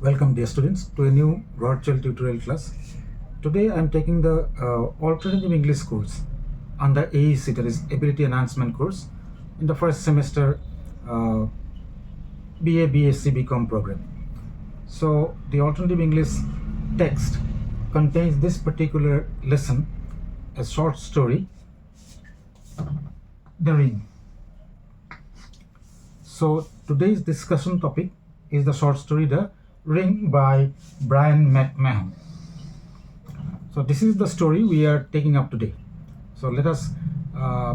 Welcome dear students to a new virtual tutorial class. Today I am taking the alternative English course under AEC, that is Ability Enhancement course, in the first semester BA, BSc, BCom program. So the alternative English text contains this particular lesson, a short story, The Ring. So today's discussion topic is the short story The Ring by Brian McMahon. So this is the story we are taking up today. So let us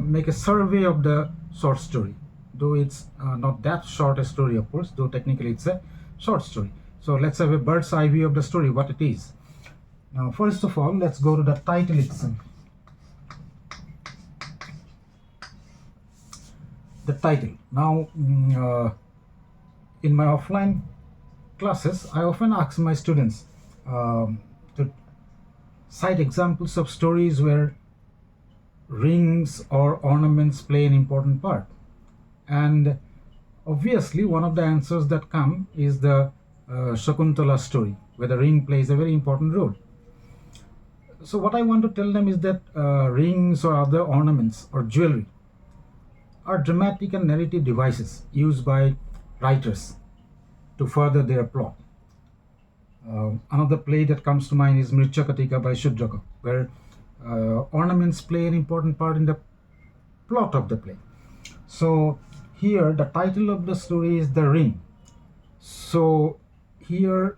make a survey of the short story, though it's not that short a story, of course, though technically it's a short story. So let's have a bird's eye view of the story, what it is. Now first of all, let's go to the title itself. The title. Now in my offline classes, I often ask my students to cite examples of stories where rings or ornaments play an important part. And obviously one of the answers that come is the Shakuntala story, where the ring plays a very important role. So what I want to tell them is that rings or other ornaments or jewelry are dramatic and narrative devices used by writers to further their plot. Another play that comes to mind is Mirchakatika by Shudraka, where ornaments play an important part in the plot of the play. So here the title of the story is The Ring. So here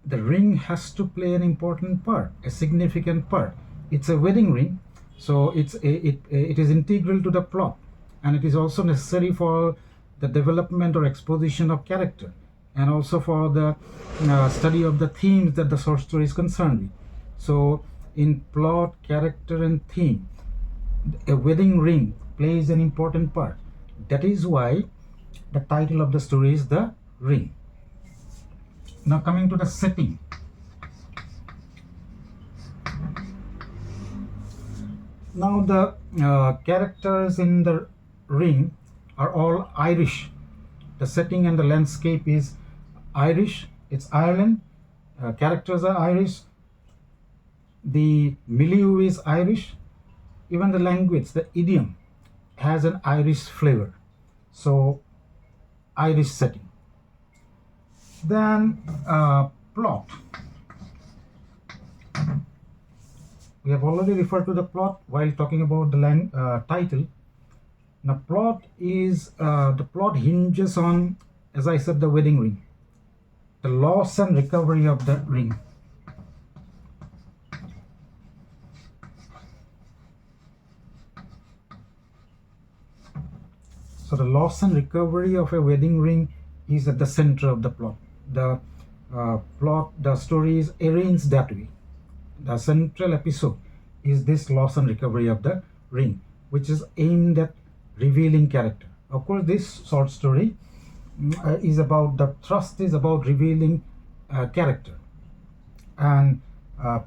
the ring has to play an important part, a significant part. It's a wedding ring, so it is integral to the plot, and it is also necessary for the development or exposition of character, and also for the study of the themes that the short story is concerned with. So in plot, character and theme, a wedding ring plays an important part. That is why the title of the story is The Ring. Now coming to the setting. Now the characters in The Ring are all Irish. The setting and the landscape is Irish. It's Ireland. Characters are Irish. The milieu is Irish. Even the language, the idiom, has an Irish flavor. So Irish setting. Then plot. We have already referred to the plot while talking about the title. Now plot is the plot hinges on, as I said, the wedding ring, the loss and recovery of the ring. So the loss and recovery of a wedding ring is at the center of the plot. The story is arranged that way. The central episode is this loss and recovery of the ring, which is aimed at revealing character. Of course, this short story is about, the thrust is about revealing character, and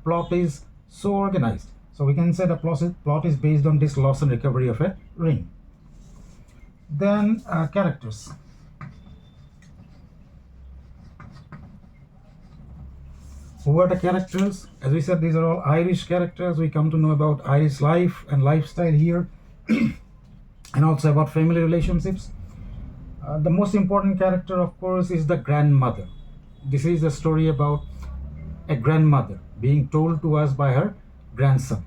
plot is so organized. So we can say the plot is based on this loss and recovery of a ring. Then characters. Who are the characters? As we said, these are all Irish characters. We come to know about Irish life and lifestyle here, and also about family relationships. The most important character, of course, is the grandmother. This is a story about a grandmother being told to us by her grandson,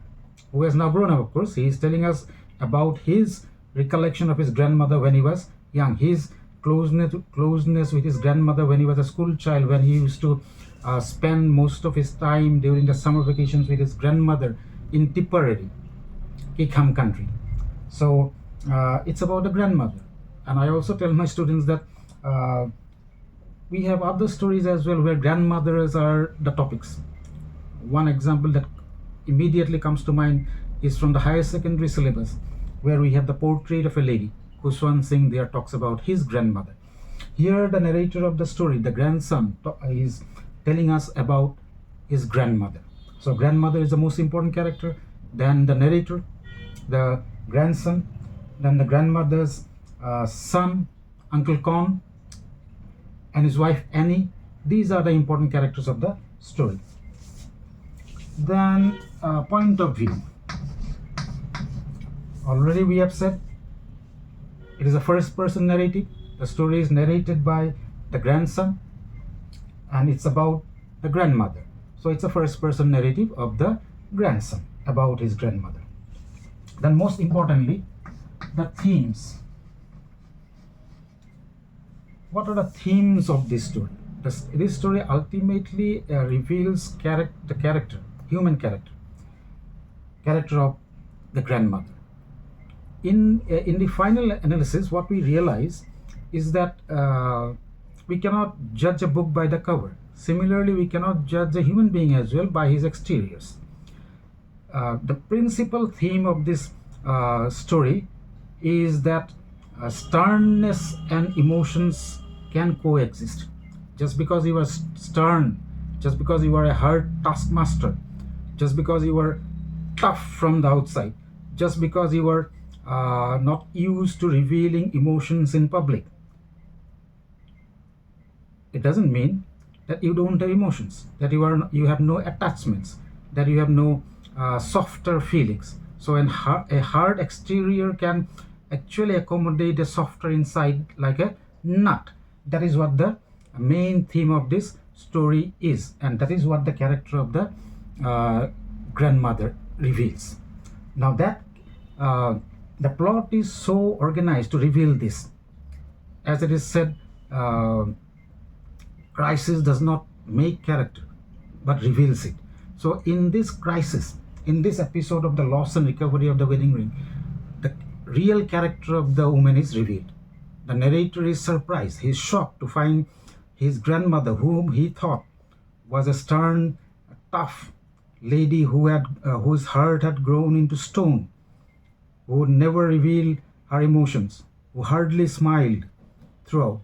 who has now grown up, of course. He is telling us about his recollection of his grandmother when he was young, his closeness with his grandmother when he was a school child, when he used to spend most of his time during the summer vacations with his grandmother in Tipperary, Kickham country. So it's about the grandmother. And I also tell my students that we have other stories as well where grandmothers are the topics. One example that immediately comes to mind is from the higher secondary syllabus, where we have the portrait of a lady. Kuswan Singh there talks about his grandmother. Here the narrator of the story, the grandson, is telling us about his grandmother. So grandmother is the most important character, then the narrator, the grandson, then the grandmother's son, Uncle Con, and his wife Annie. These are the important characters of the story. Then point of view. Already we have said it is a first person narrative. The story is narrated by the grandson and it's about the grandmother. So it's a first person narrative of the grandson about his grandmother. Then most importantly, the themes. What are the themes of this story? This story ultimately reveals human character of the grandmother. In the final analysis, what we realize is that we cannot judge a book by the cover. Similarly, we cannot judge a human being as well by his exteriors. The principal theme of this story is that sternness and emotions can coexist. Just because you are stern, just because you are a hard taskmaster, just because you are tough from the outside, just because you are not used to revealing emotions in public, it doesn't mean that you don't have emotions, that you have no attachments, that you have no softer feelings. So a hard exterior can actually accommodate a softer inside, like a nut. That is what the main theme of this story is, and that is what the character of the grandmother reveals. Now that the plot is so organized to reveal this. As it is said, crisis does not make character but reveals it. So in this crisis, in this episode of the loss and recovery of the wedding ring, the real character of the woman is revealed. The narrator is surprised, he is shocked to find his grandmother, whom he thought was a stern, tough lady whose heart had grown into stone, who would never reveal her emotions, who hardly smiled throughout,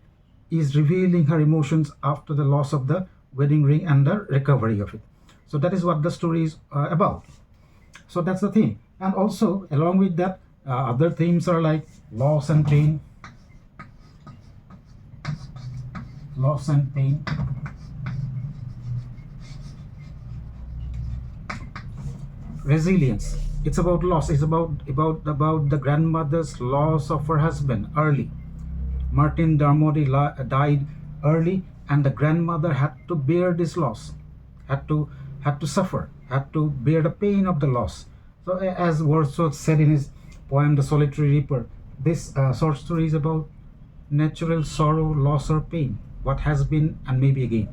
is revealing her emotions after the loss of the wedding ring and the recovery of it. So that is what the story is about. So that's the theme. And also along with that, other themes are like loss and pain, resilience. It's about loss. It's about the grandmother's loss of her husband early. Martin Dermody died early, and the grandmother had to bear this loss, had to suffer, had to bear the pain of the loss. So as Wordsworth said in his poem The Solitary Reaper, this short story is about natural sorrow, loss or pain, what has been and maybe again.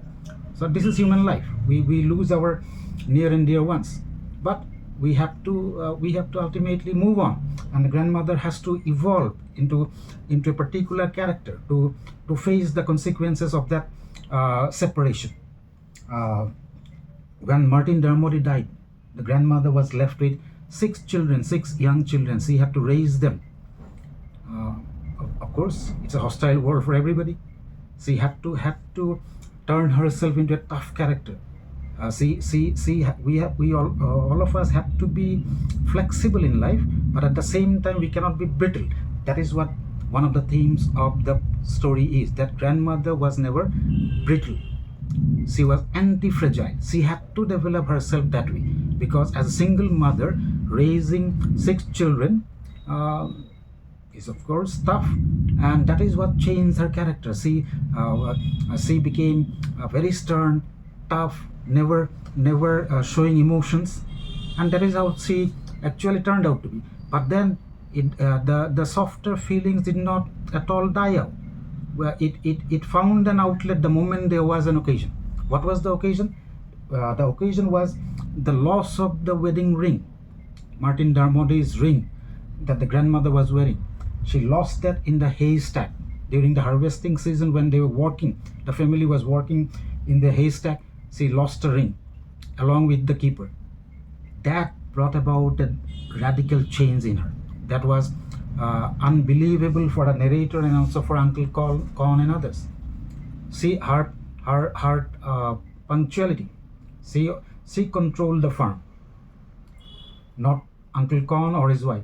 So this is human life. We lose our near and dear ones, but we have to ultimately move on, and the grandmother has to evolve into a particular character to face the consequences of that separation. When Martin Dermody died, the grandmother was left with 6 young children. She had to raise them. Of course, it's a hostile world for everybody. She had to turn herself into a tough character. We all of us have to be flexible in life, but at the same time we cannot be brittle. That is what one of the themes of the story is, that grandmother was never brittle. She was anti-fragile. She had to develop herself that way, because as a single mother raising 6 children is of course tough, and that is what changed her character. She became very stern, tough, never showing emotions, and that is how she actually turned out to be. But then the softer feelings did not at all die out. Well, it found an outlet the moment there was an occasion. What was the occasion? The occasion was the loss of the wedding ring, Martin Dermody's ring that the grandmother was wearing. She lost that in the haystack during the harvesting season when they were working. The family was working in the haystack. She lost a ring along with the keeper. That brought about a radical change in her. That was unbelievable for the narrator and also for Uncle Con and others. See her punctuality. She controlled the farm, not Uncle Con or his wife.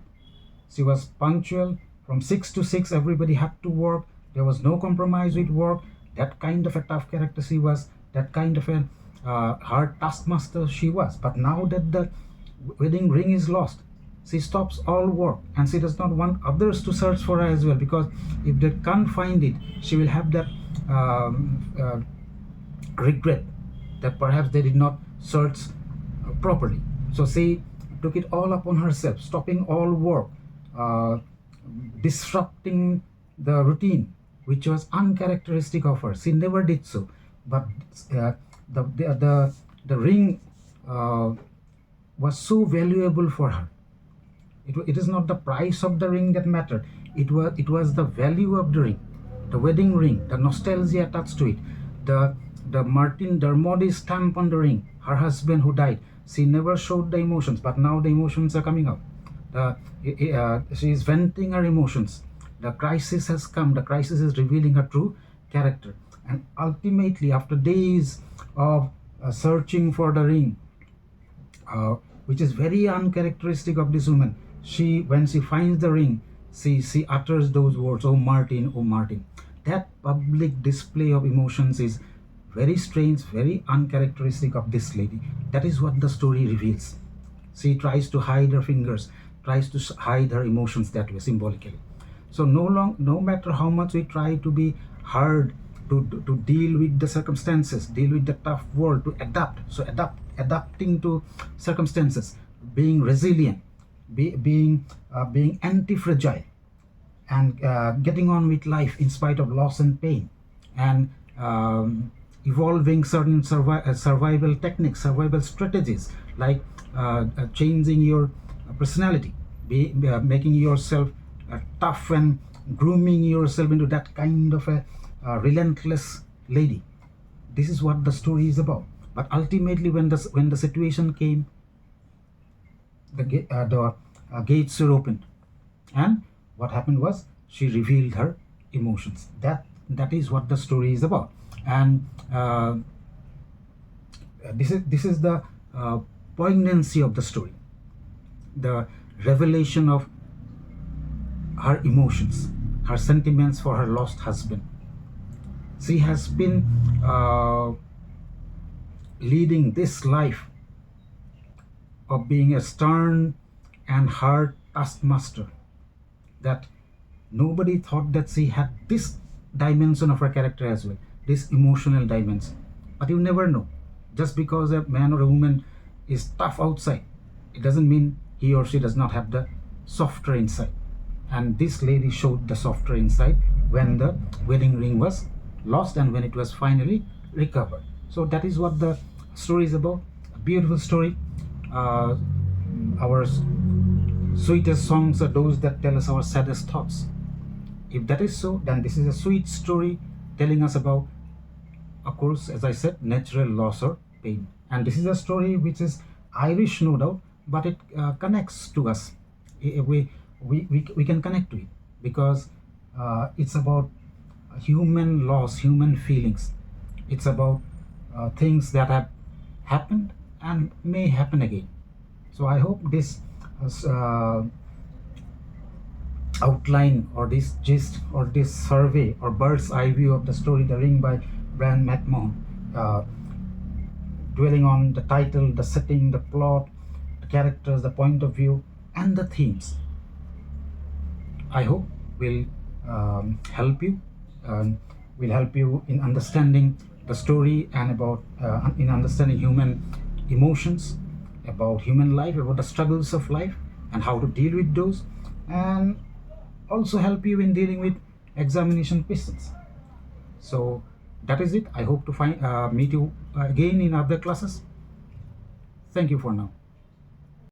She was punctual. From 6 to 6, everybody had to work. There was no compromise with work. That kind of a tough character she was, that kind of a hard taskmaster she was. But now that the wedding ring is lost, she stops all work, and she does not want others to search for her as well, because if they can't find it, she will have that regret that perhaps they did not search properly. So she took it all upon herself, stopping all work, uh, disrupting the routine, which was uncharacteristic of her. She never did so. But the ring was so valuable for her. It is not the price of the ring that mattered. It was the value of the ring, the wedding ring, the nostalgia attached to it, the Martin Dermody stamp on the ring, her husband who died. She never showed the emotions, but now the emotions are coming out. She is venting her emotions. The crisis has come. The crisis is revealing her true character. And ultimately, after days of searching for the ring, which is very uncharacteristic of this woman, when she finds the ring, she utters those words, "Oh Martin, oh Martin." That public display of emotions is very strange, very uncharacteristic of this lady. That is what the story reveals. She tries to hide her fingers, tries to hide her emotions that way, symbolically. So no matter how much we try to be hard, to deal with the circumstances, deal with the tough world, to adapt. So adapting to circumstances, being resilient, being anti-fragile, and getting on with life in spite of loss and pain, and evolving certain survival techniques, survival strategies, like changing your personality, making yourself tough, and grooming yourself into that kind of a relentless lady. This is what the story is about. But ultimately, when the situation came, the gates were opened, and what happened was she revealed her emotions. That is what the story is about. And this is the poignancy of the story, the revelation of her emotions, her sentiments for her lost husband. She has been leading this life of being a stern and hard taskmaster, that nobody thought that she had this dimension of her character as well, this emotional dimension. But you never know. Just because a man or a woman is tough outside, it doesn't mean he or she does not have the softer inside. And this lady showed the softer inside when the wedding ring was lost and when it was finally recovered. So that is what the story is about. A beautiful story. Our sweetest songs are those that tell us our saddest thoughts. If that is so, then this is a sweet story telling us about, of course, as I said, natural loss or pain. And this is a story which is Irish, no doubt, but it connects to us. We can connect to it because it's about human loss, human feelings. It's about things that have happened and may happen again. So I hope this outline, or this gist, or this survey, or bird's eye view of the story The Ring by Brian McMahon, dwelling on the title, the setting, the plot, the characters, the point of view, and the themes, I hope will help you. Will help you in understanding the story, and about in understanding human emotions, about human life, about the struggles of life, and how to deal with those, and also help you in dealing with examination questions. So that is it. I hope to meet you again in other classes. Thank you for now.